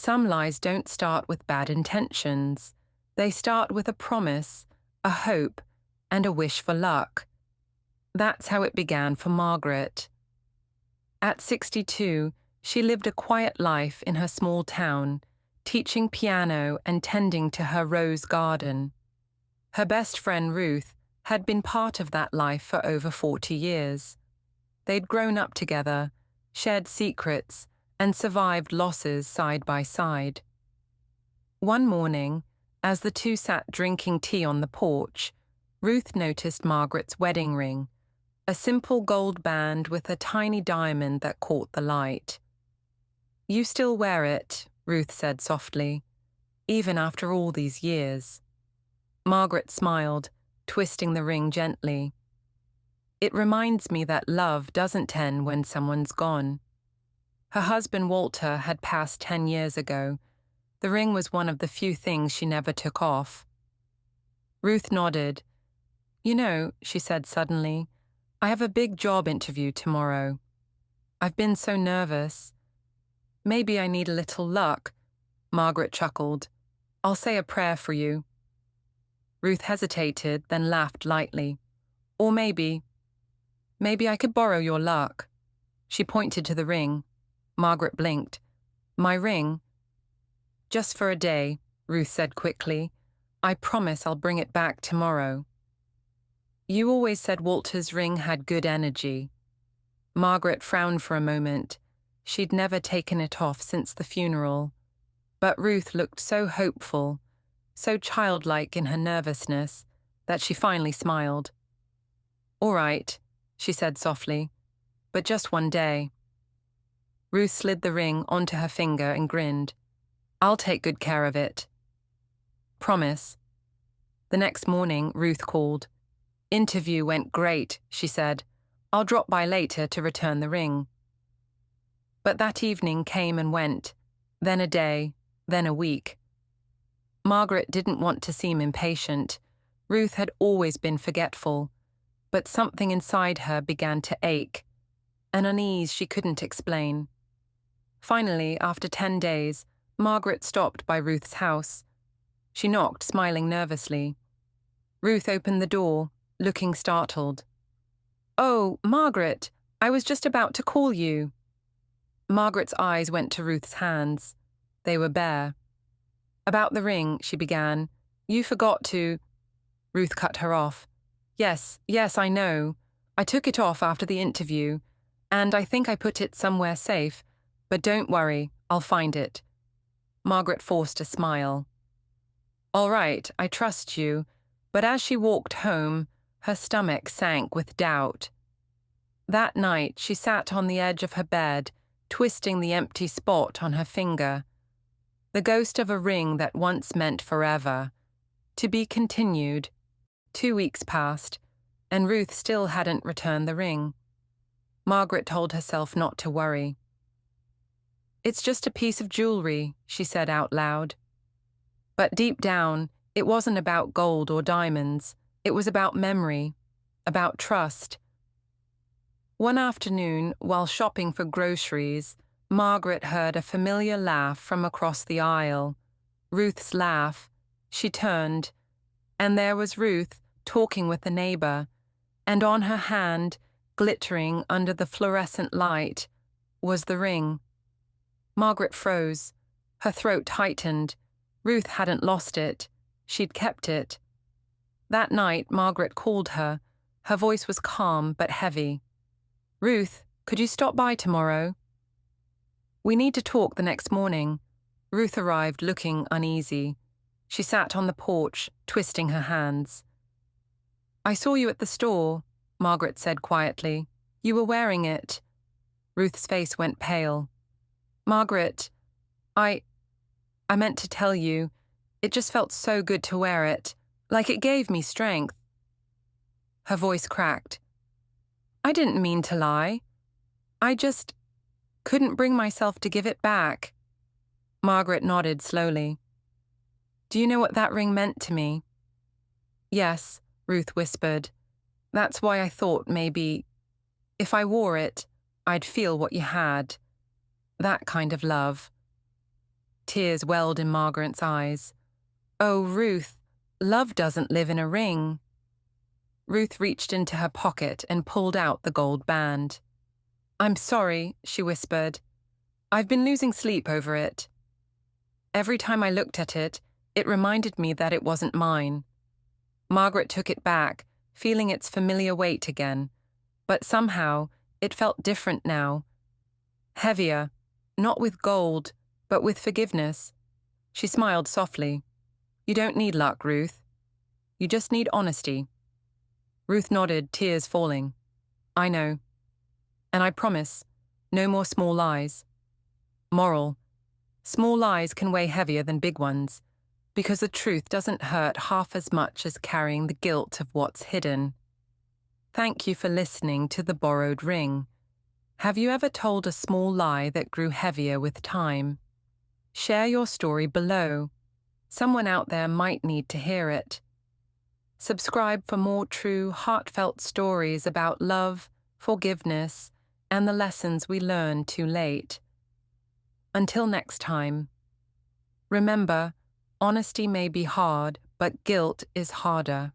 Some lies don't start with bad intentions. They start with a promise, a hope, and a wish for luck. That's how it began for Margaret. At 62, she lived a quiet life in her small town, teaching piano and tending to her rose garden. Her best friend Ruth had been part of that life for over 40 years. They'd grown up together, shared secrets, and survived losses side by side. One morning, as the two sat drinking tea on the porch, Ruth noticed Margaret's wedding ring, a simple gold band with a tiny diamond that caught the light. "You still wear it," Ruth said softly, "even after all these years." Margaret smiled, twisting the ring gently. "It reminds me that love doesn't end when someone's gone." Her husband Walter had passed 10 years ago. The ring was one of the few things she never took off. Ruth nodded. "You know," she said suddenly, "I have a big job interview tomorrow. I've been so nervous. Maybe I need a little luck." Margaret chuckled. "I'll say a prayer for you." Ruth hesitated, then laughed lightly. "Or maybe I could borrow your luck." She pointed to the ring. Margaret blinked. "My ring?" "Just for a day," Ruth said quickly. "I promise I'll bring it back tomorrow." "You always said Walter's ring had good energy." Margaret frowned for a moment. She'd never taken it off since the funeral. But Ruth looked so hopeful, so childlike in her nervousness, that she finally smiled. "All right," she said softly, "but just one day." Ruth slid the ring onto her finger and grinned. "I'll take good care of it." "Promise." The next morning, Ruth called. "Interview went great," she said. "I'll drop by later to return the ring." But that evening came and went, then a day, then a week. Margaret didn't want to seem impatient. Ruth had always been forgetful, but something inside her began to ache, an unease she couldn't explain. Finally, after 10 days, Margaret stopped by Ruth's house. She knocked, smiling nervously. Ruth opened the door, looking startled. "Oh, Margaret, I was just about to call you." Margaret's eyes went to Ruth's hands. They were bare. "About the ring," she began. "You forgot to—" Ruth cut her off. Yes, I know. I took it off after the interview, and I think I put it somewhere safe, but don't worry, I'll find it." Margaret forced a smile. "All right, I trust you," but as she walked home, her stomach sank with doubt. That night, she sat on the edge of her bed, twisting the empty spot on her finger. The ghost of a ring that once meant forever. To be continued. 2 weeks passed, and Ruth still hadn't returned the ring. Margaret told herself not to worry. "It's just a piece of jewelry," she said out loud. But deep down, it wasn't about gold or diamonds. It was about memory, about trust. One afternoon, while shopping for groceries, Margaret heard a familiar laugh from across the aisle. Ruth's laugh. She turned, and there was Ruth talking with a neighbor, and on her hand, glittering under the fluorescent light, was the ring. Margaret froze. Her throat tightened. Ruth hadn't lost it. She'd kept it. That night, Margaret called her. Her voice was calm but heavy. "Ruth, could you stop by tomorrow?" "We need to talk the next morning." Ruth arrived looking uneasy. She sat on the porch, twisting her hands. "I saw you at the store," Margaret said quietly. "You were wearing it." Ruth's face went pale. "Margaret, I meant to tell you, it just felt so good to wear it, like it gave me strength." Her voice cracked. "I didn't mean to lie. I just couldn't bring myself to give it back." Margaret nodded slowly. "Do you know what that ring meant to me?" "Yes," Ruth whispered. "That's why I thought maybe, if I wore it, I'd feel what you had. That kind of love." Tears welled in Margaret's eyes. "Oh, Ruth, love doesn't live in a ring." Ruth reached into her pocket and pulled out the gold band. "I'm sorry," she whispered. "I've been losing sleep over it. Every time I looked at it, it reminded me that it wasn't mine." Margaret took it back, feeling its familiar weight again, but somehow it felt different now. Heavier, not with gold, but with forgiveness. She smiled softly. "You don't need luck, Ruth. You just need honesty." Ruth nodded, tears falling. "I know. And I promise, no more small lies." Moral: small lies can weigh heavier than big ones, because the truth doesn't hurt half as much as carrying the guilt of what's hidden. Thank you for listening to The Borrowed Ring. Have you ever told a small lie that grew heavier with time? Share your story below. Someone out there might need to hear it. Subscribe for more true, heartfelt stories about love, forgiveness, and the lessons we learn too late. Until next time, remember, honesty may be hard, but guilt is harder.